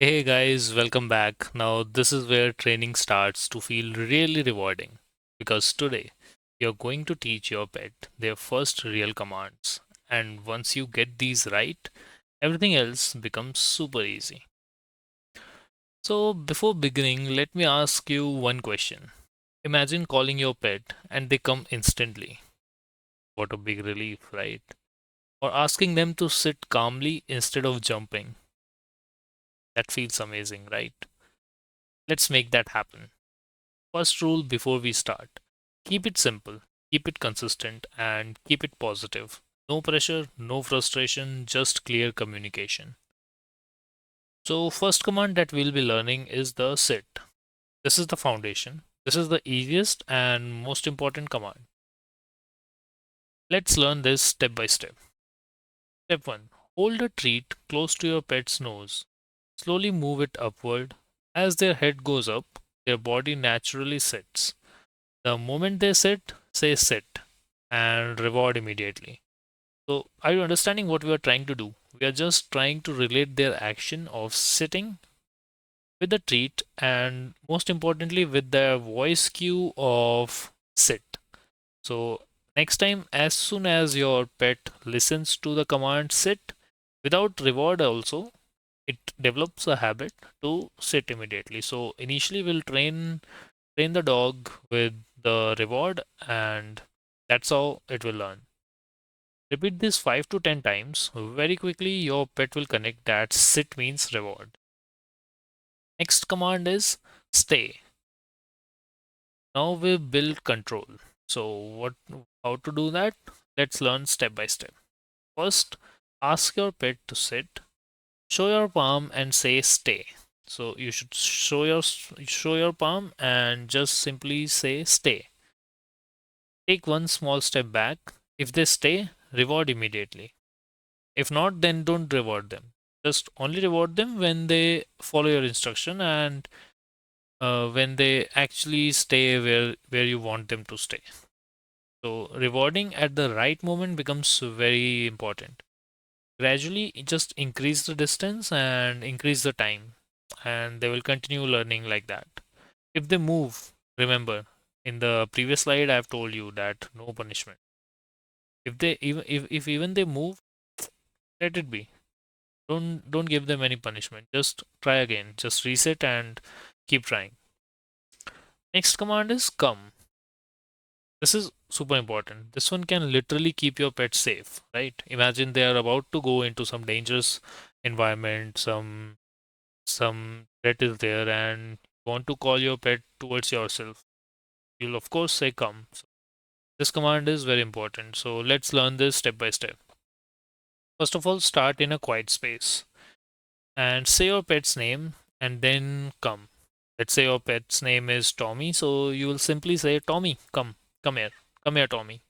Hey guys, welcome back. Now, this is where training starts to feel really rewarding because today you're going to teach your pet their first real commands. And once you get these right, everything else becomes super easy. So, before beginning, let me ask you one question. Imagine calling your pet and they come instantly. What a big relief, right? Or asking them to sit calmly instead of jumping. That feels amazing, right? Let's make that happen. First rule before we start: keep it simple, keep it consistent, and keep it positive. No pressure, no frustration, just clear communication. So, first command that we'll be learning is the sit. This is the foundation. This is the easiest and most important command. Let's learn this step by step. Step 1: hold a treat close to your pet's nose. Slowly move it upward. As their head goes up, their body naturally sits. The moment they sit, say sit and reward immediately. So, are you understanding what we are trying to do? We are just trying to relate their action of sitting with the treat and most importantly with the voice cue of sit. So, next time, as soon as your pet listens to the command sit without reward, also it develops a habit to sit immediately. So, initially, we'll train the dog with the reward, and that's how it will learn. Repeat this 5 to 10 times. Very quickly, your pet will connect that sit means reward. Next command is stay. Now we build control. So, how to do that? Let's learn step by step. First, ask your pet to sit. Show your palm and say stay. So you should show your palm and just simply say stay. Take one small step back. If they stay, reward immediately. If not, then don't reward them. Just only reward them when they follow your instruction and when they actually stay where you want them to stay. So rewarding at the right moment becomes very important. Gradually, just increase the distance and increase the time, and they will continue learning like that. If they move, remember in the previous slide I've told you that no punishment. If even they move, let it be. Don't give them any punishment. Just try again. Just reset and keep trying. Next command is come. This is super important. This one can literally keep your pet safe, right? Imagine they are about to go into some dangerous environment, some threat is there, and you want to call your pet towards yourself. You'll of course say come. So this command is very important. So let's learn this step by step. First of all, start in a quiet space and say your pet's name and then come. Let's say your pet's name is Tommy, so you will simply say, Tommy, come here, Tommy.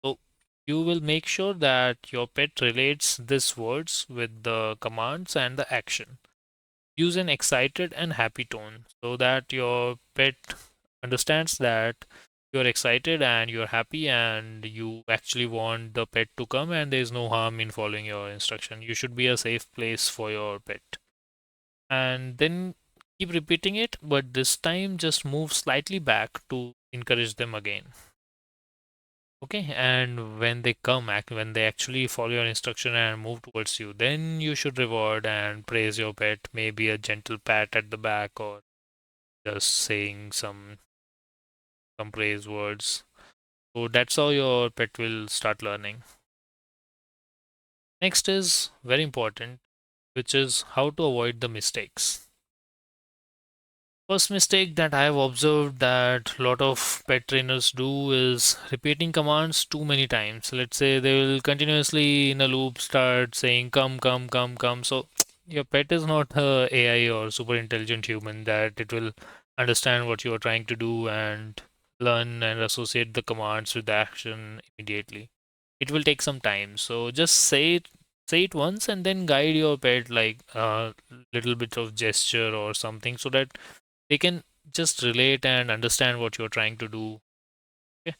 So you will make sure that your pet relates these words with the commands and the action. Use an excited and happy tone so that your pet understands that you're excited and you're happy and you actually want the pet to come and there's no harm in following your instruction. You should be a safe place for your pet. And then keep repeating it, but this time just move slightly back to encourage them again. Okay, and when they come, when they actually follow your instruction and move towards you, then you should reward and praise your pet. Maybe a gentle pat at the back or just saying some praise words. So that's how your pet will start learning. Next is very important, which is how to avoid the mistakes. First mistake that I have observed that a lot of pet trainers do is repeating commands too many times. Let's say they will continuously in a loop start saying come, come, come, come. So your pet is not a AI or super intelligent human that it will understand what you are trying to do and learn and associate the commands with the action immediately. It will take some time. So just say it once and then guide your pet like a little bit of gesture or something so that they can just relate and understand what you're trying to do. Okay.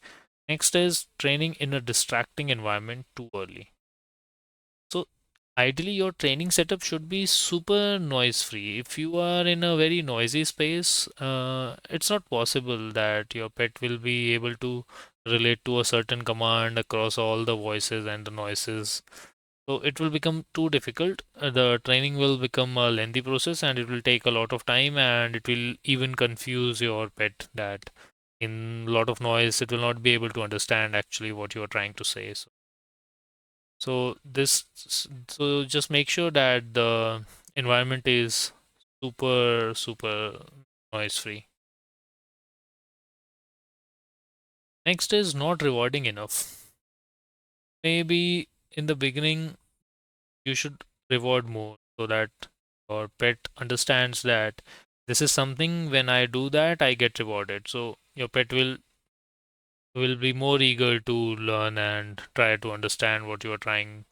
Next is training in a distracting environment too early. So Ideally, your training setup should be super noise free. If you are in a very noisy space, it's not possible that your pet will be able to relate to a certain command across all the voices and the noises. So it will become too difficult. The training will become a lengthy process and it will take a lot of time and it will even confuse your pet that in a lot of noise it will not be able to understand actually what you are trying to say. So just make sure that the environment is super noise free. Next is not rewarding enough. Maybe in the beginning you should reward more so that your pet understands that this is something when I do that I get rewarded. So your pet will be more eager to learn and try to understand what you are trying to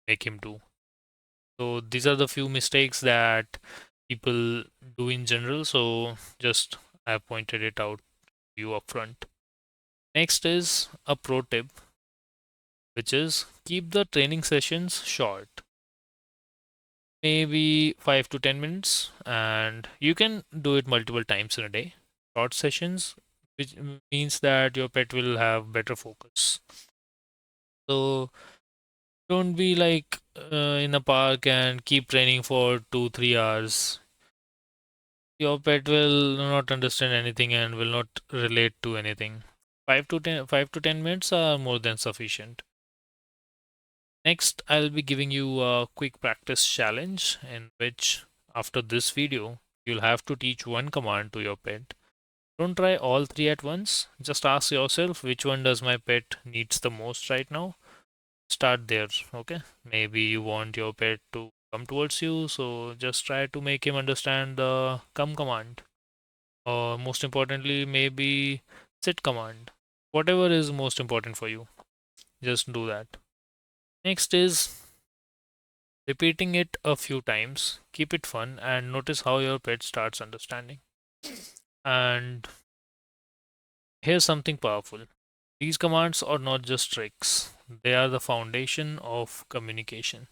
make him do. So these are the few mistakes that people do in general. So just I pointed it out to you upfront. Next is a pro tip, which is keep the training sessions short, maybe 5 to 10 minutes, and you can do it multiple times in a day. Short sessions, which means that your pet will have better focus. So don't be like in a park and keep training for 2 3 hours. Your pet will not understand anything and will not relate to anything. 5 to 10 minutes are more than sufficient. Next, I'll be giving you a quick practice challenge in which, after this video, you'll have to teach one command to your pet. Don't try all three at once. Just ask yourself which one does my pet needs the most right now. Start there, okay? Maybe you want your pet to come towards you, so just try to make him understand the come command. Or most importantly, maybe sit command. Whatever is most important for you, just do that. Next is repeating it a few times. Keep it fun and notice how your pet starts understanding. And here's something powerful. These commands are not just tricks, they are the foundation of communication.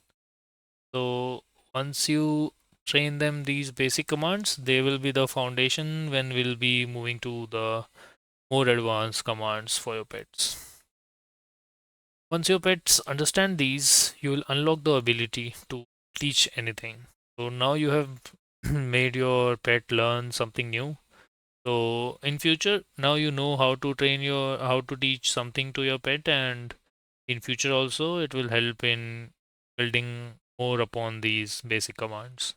So once you train them these basic commands, they will be the foundation when we'll be moving to the more advanced commands for your pets. Once your pets understand these, you will unlock the ability to teach anything. So now you have made your pet learn something new. So in future, now you know how to teach something to your pet, and in future also it will help in building more upon these basic commands.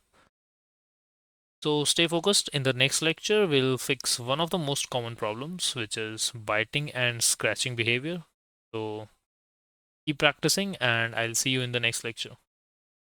So stay focused. In the next lecture, we'll fix one of the most common problems, which is biting and scratching behavior. So keep practicing, and I'll see you in the next lecture.